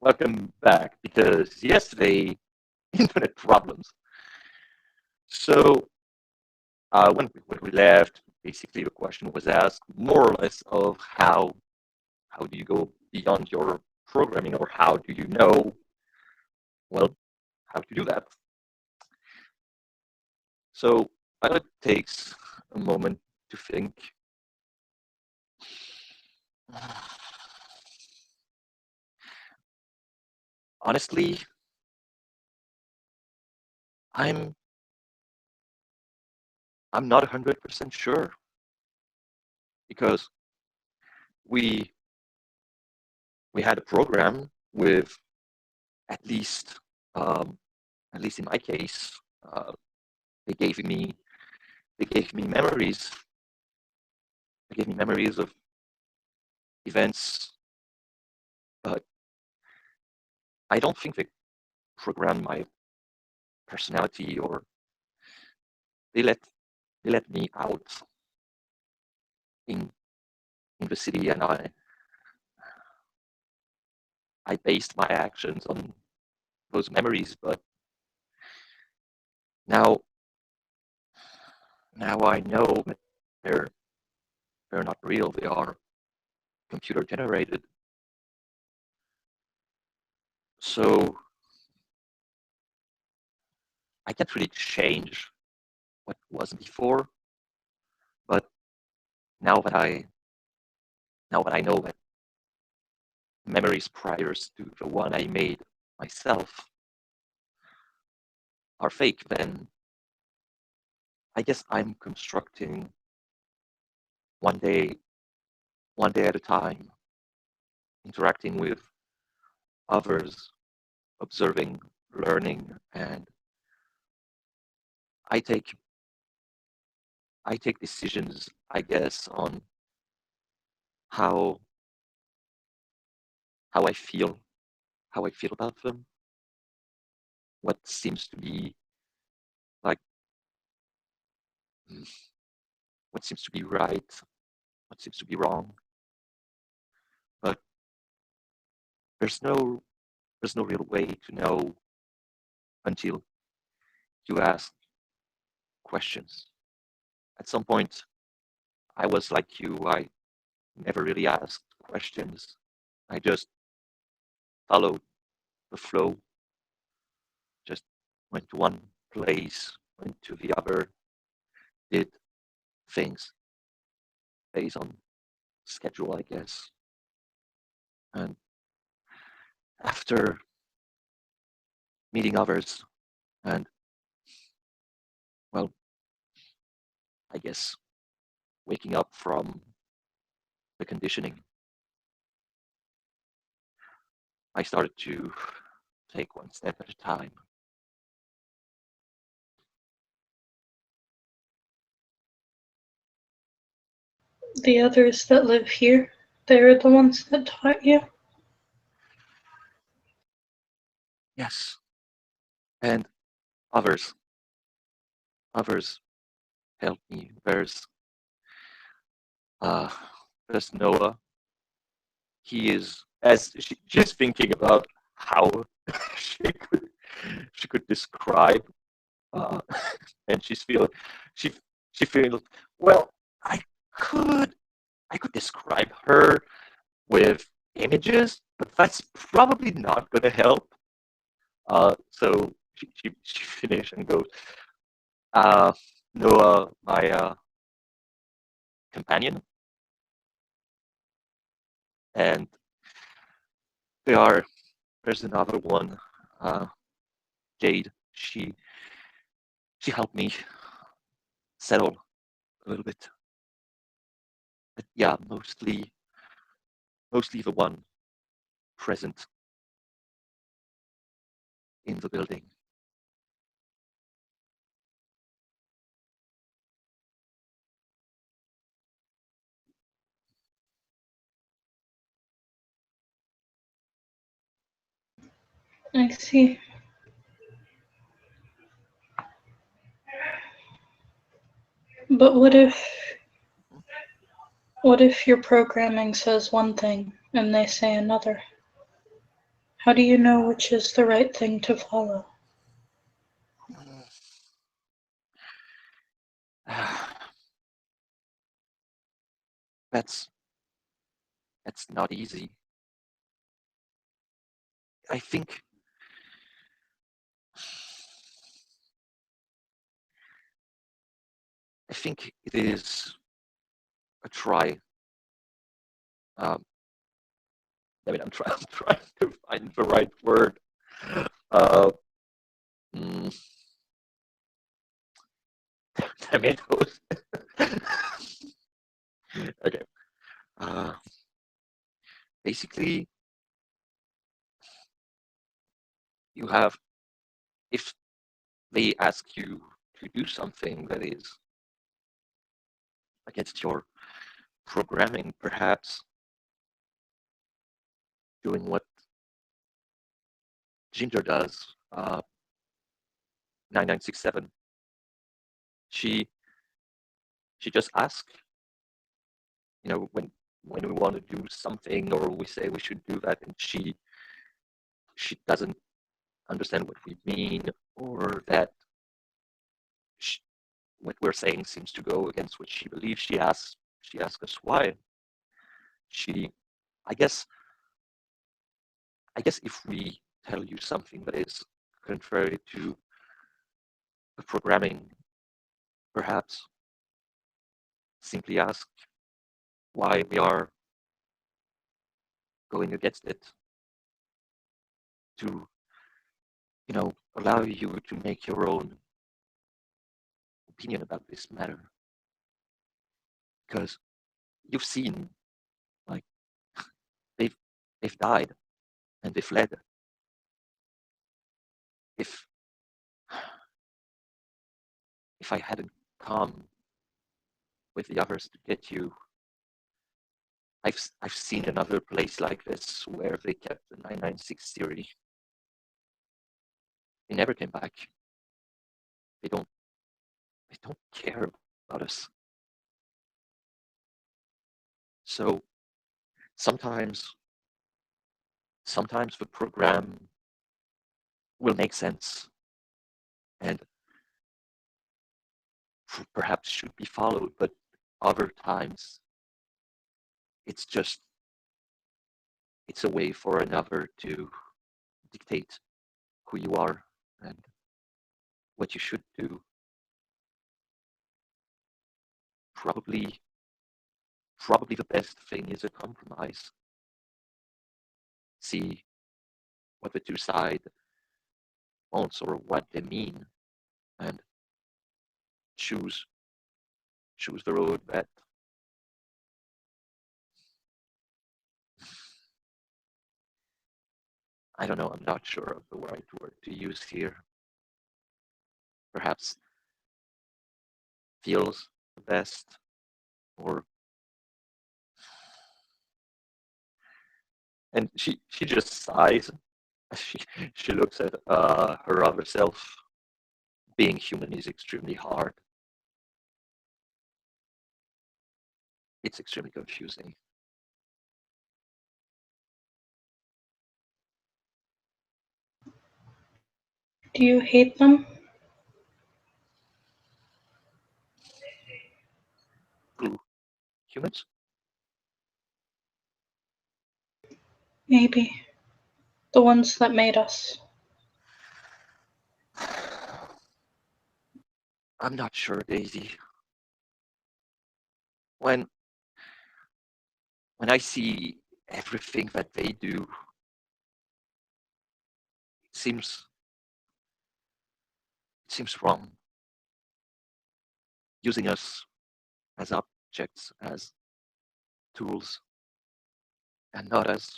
Welcome back, because yesterday, internet problems. So when we left, basically the question was asked more or less of how do you go beyond your programming, or how do you know, well, how to do that. So I know it takes a moment to think. Honestly, I'm I'm not 100% sure, because we we had a program with, at least um, at least in my case, uh, they gave me they gave me memories. They gave me memories of events, but I don't think they programmed my personality, or they let they let me out in in the city, and I based my actions on those memories. But now now I know that they're they're not real. They are computer generated. So I can't really change what was before. But now that I now that I know that memories prior to the one I made myself are fake, then I guess I'm constructing one day one day at a time, interacting with others, observing, learning, and I take I take decisions, I guess, on how how I feel how I feel about them, what seems to be like what seems to be right, what seems to be wrong. But there's no there's no real way to know until you ask questions. At some point, I was like you. I never really asked questions. I just followed the flow, just went to one place, went to the other, did things based on schedule, I guess. And after meeting others and, well, I guess waking up from the conditioning, I started to take one step at a time. The others that live here, they're the ones that taught you? Yes. And others others helped me. Uh, there's Noah. He is, as she's thinking about how she could she could describe, uh, and she she feels, well, I could I could describe her with images, but that's probably not going to help. So she finished and goes, uh, Noah, my companion, and there's another one, uh, Jade. She helped me settle a little bit. But yeah, mostly the one present in the building. I see. But what if your programming says one thing and they say another? How do you know which is the right thing to follow? That's not easy. I think it is a try. I mean, I'm trying to find the right word. Uh, mm, Tomatoes. Okay. Basically, you have, if they ask you to do something that is against your programming, perhaps doing what Ginger does, 9967. She just asks, when we want to do something or we say we should do that, and she doesn't understand what we mean, or that what we're saying seems to go against what she believes. She asks us why. She, I guess, if we tell you something that is contrary to the programming, perhaps simply ask why we are going against it, to allow you to make your own opinion about this matter, because you've seen, like, they've died and they fled. If I hadn't come with the others to get you, I've seen another place like this where they kept the 996 theory. They never came back. They don't care about us. So sometimes the program will make sense and perhaps should be followed, but other times it's a way for another to dictate who you are and what you should do. Probably the best thing is a compromise. See what the two sides wants or what they mean, and choose the road that I don't know. I'm not sure of the right word to use here. Perhaps feels the best, or and she just sighs. She looks at her other self. Being human is extremely hard. It's extremely confusing. Do you hate them? Who? Humans? Maybe. The ones that made us. I'm not sure, Daisy. When I see everything that they do, it seems wrong. Using us as objects, as tools, and not as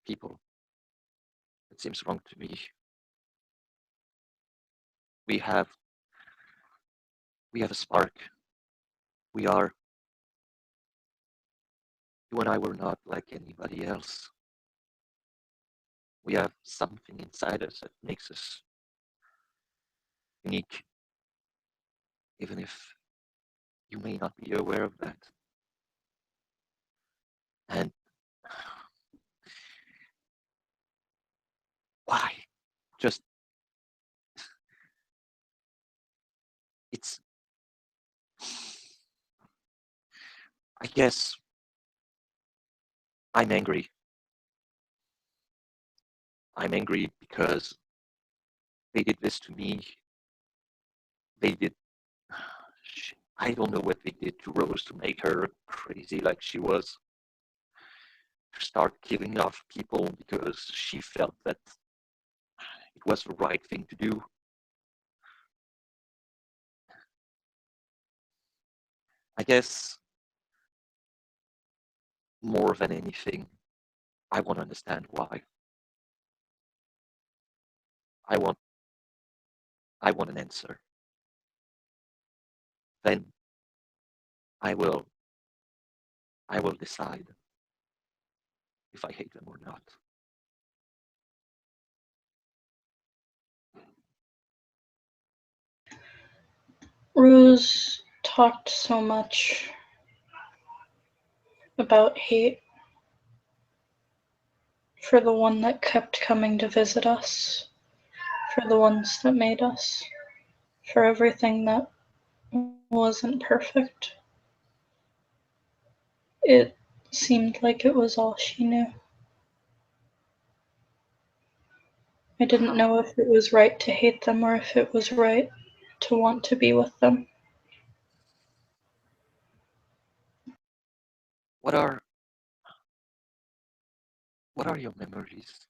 people. It seems wrong to me. We have a spark. We are, you and I were not like anybody else. We have something inside us that makes us unique, even if you may not be aware of that. And just, it's, I guess I'm angry. I'm angry because they did this to me. They did, I don't know what they did to Rose to make her crazy like she was. To start killing off people because she felt that it was the right thing to do. I guess more than anything, I want to understand why. I want an answer. Then I will decide if I hate them or not. Rose talked so much about hate for the one that kept coming to visit us, for the ones that made us, for everything that wasn't perfect. It seemed like it was all she knew. I didn't know if it was right to hate them or if it was right to want to be with them. What are your memories?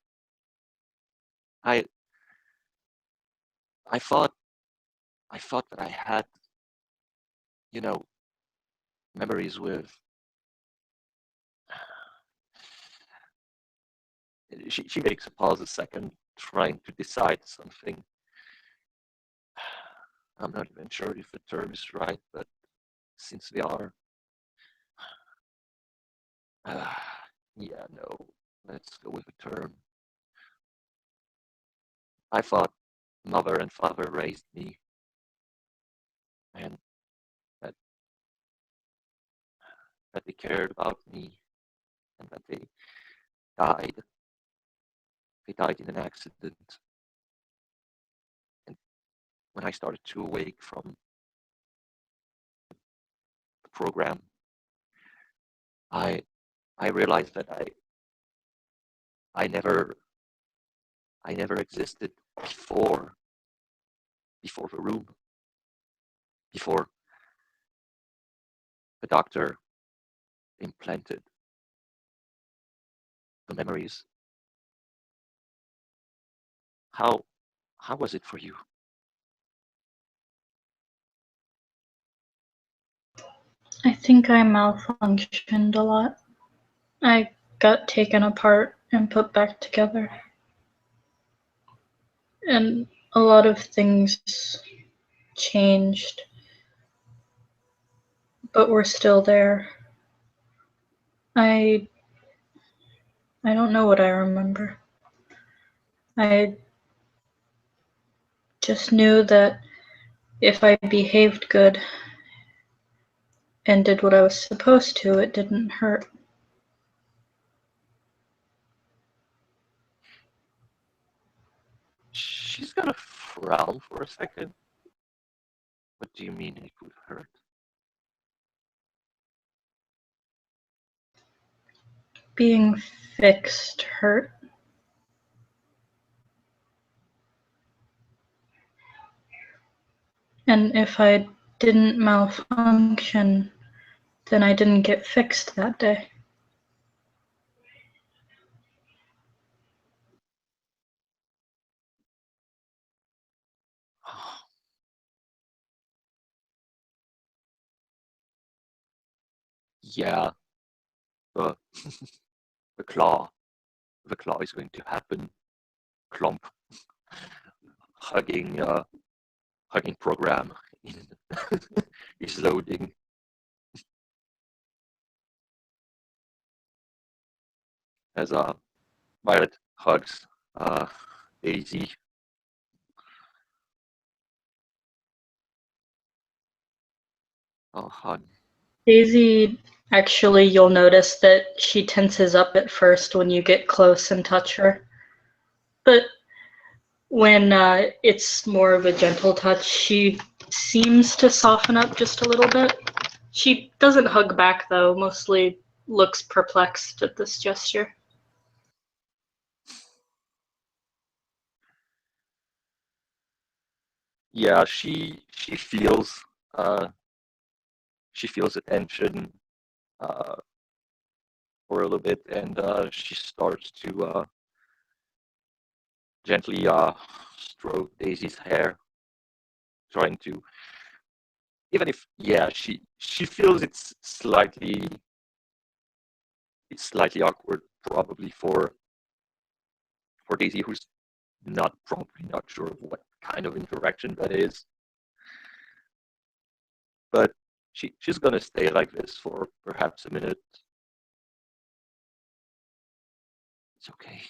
I thought that I had, memories with. She makes a pause a second, trying to decide something. I'm not even sure if the term is right, but since we are, yeah, no, let's go with the term. I thought mother and father raised me, and that they cared about me, and that they died. They died in an accident. And when I started to awake from the program, I realized that I never existed before the room, before the doctor implanted the memories. How was it for you? I think I malfunctioned a lot. I got taken apart and put back together. And a lot of things changed, but we're still there. I don't know what I remember. I just knew that if I behaved good and did what I was supposed to, it didn't hurt. She's gonna frown for a second. What do you mean it would hurt? Being fixed hurt. And if I didn't malfunction, then I didn't get fixed that day. Yeah, the the claw is going to happen. Clump, hugging program is loading. As Violet hugs Daisy. Oh, hug. Daisy, actually, you'll notice that she tenses up at first when you get close and touch her. But when it's more of a gentle touch, she seems to soften up just a little bit. She doesn't hug back, though, mostly looks perplexed at this gesture. Yeah, she feels attention for a little bit, and she starts to gently stroke Daisy's hair, trying to, even if she feels it's slightly awkward, probably for Daisy, who's probably not sure of what kind of interaction that is. But she's gonna stay like this for perhaps a minute. It's okay.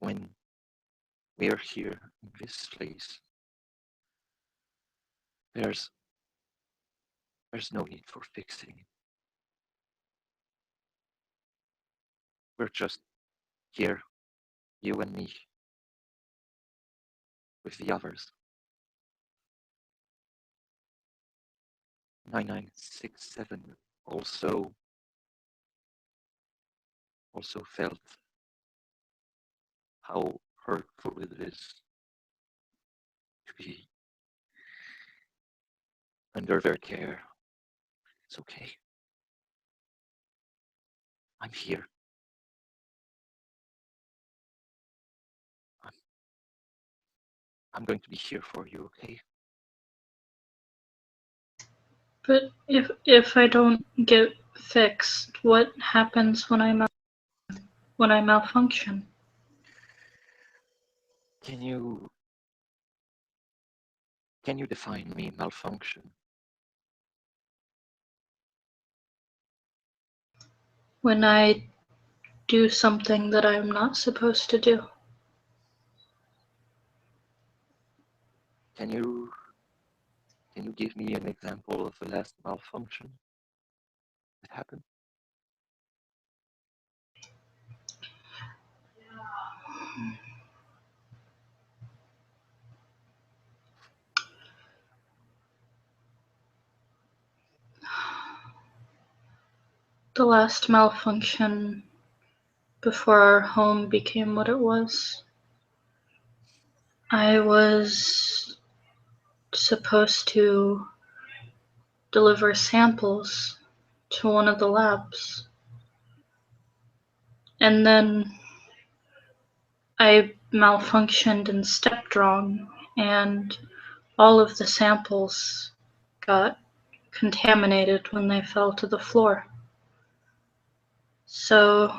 When we're here in this place, there's no need for fixing. We're just here, you and me, with the others. 9967 also felt how hurtful it is to be under their care. It's okay. I'm here. I'm going to be here for you, okay? But if I don't get fixed, what happens when I malfunction? Can you define me malfunction? When I do something that I'm not supposed to do. Can you give me an example of the last malfunction that happened? The last malfunction before our home became what it was. I was supposed to deliver samples to one of the labs. And then I malfunctioned and stepped wrong, and all of the samples got contaminated when they fell to the floor. So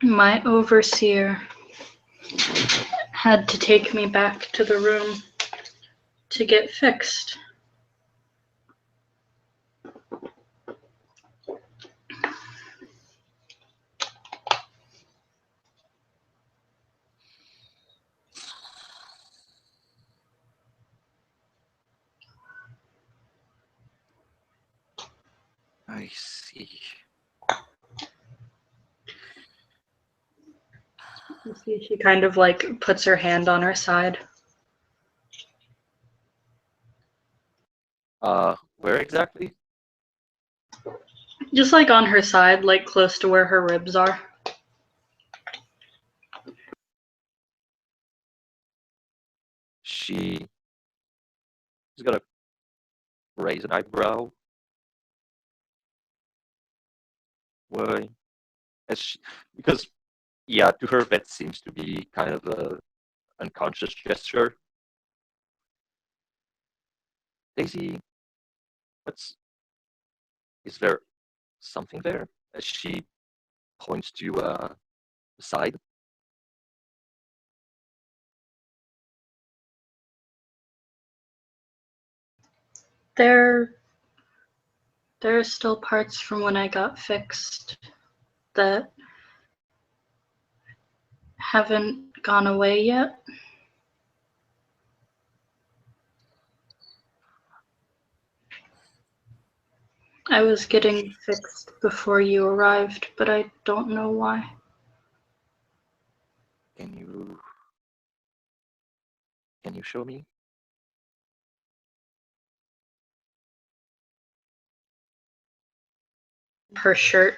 my overseer had to take me back to the room to get fixed. I see. You see, she kind of like puts her hand on her side. Where exactly? Just like on her side, like close to where her ribs are. She's gonna raise an eyebrow. Why? Because to her that seems to be kind of a unconscious gesture. Daisy, is there something there? As she points to the side. There are still parts from when I got fixed that haven't gone away yet. I was getting fixed before you arrived, but I don't know why. Can you show me? Her shirt.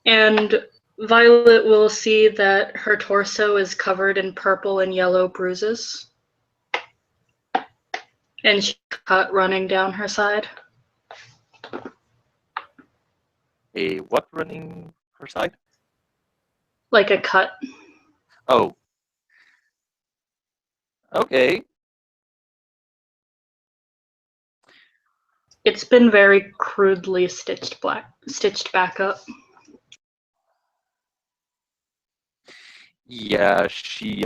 And Violet will see that her torso is covered in purple and yellow bruises. And she's cut running down her side. A what running her side? Like a cut. Oh. Okay. It's been very crudely stitched back up. Yeah, she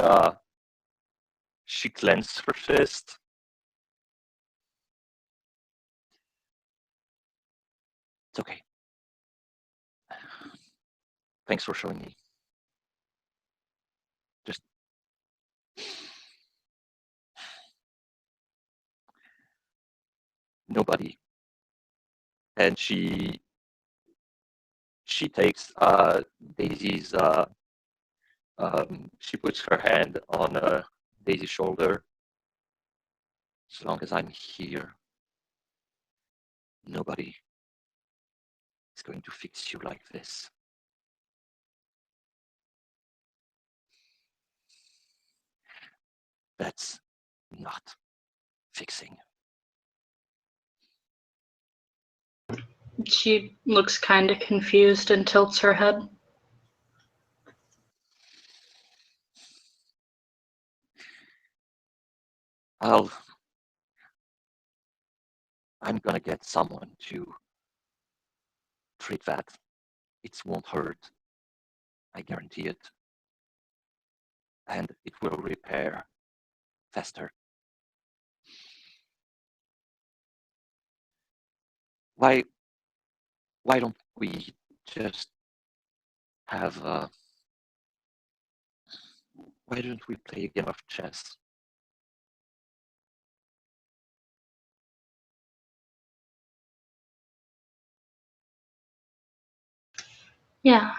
clenched her fist. It's okay. Thanks for showing me. Just nobody. And she takes Daisy's she puts her hand on Daisy's shoulder. As long as I'm here, nobody is going to fix you like this. That's not fixing. She looks kind of confused and tilts her head. I'm gonna get someone to treat that. It won't hurt. I guarantee it. And it will repair faster. Why don't we just have why don't we play a game of chess? Yeah,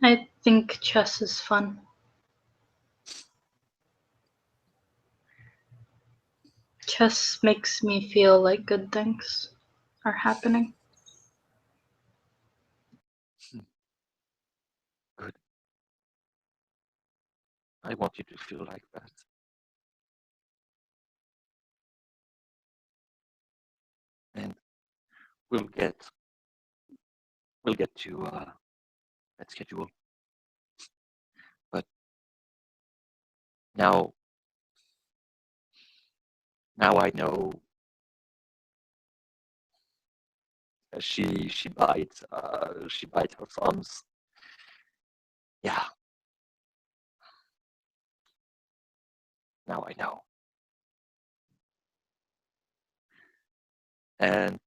I think chess is fun. Chess makes me feel like good things are happening. Good. I want you to feel like that. And we'll get to that schedule. But now I know she bites her thumbs. Yeah. Now I know. And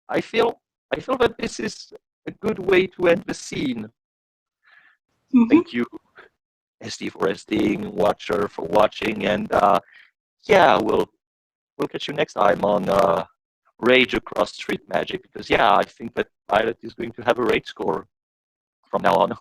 I feel that this is a good way to end the scene. Mm-hmm. Thank you, SD for SDing, Watcher for watching, and yeah, we'll catch you next time on Rage Across Street Magic, because yeah, I think that Violet is going to have a rage score from now on.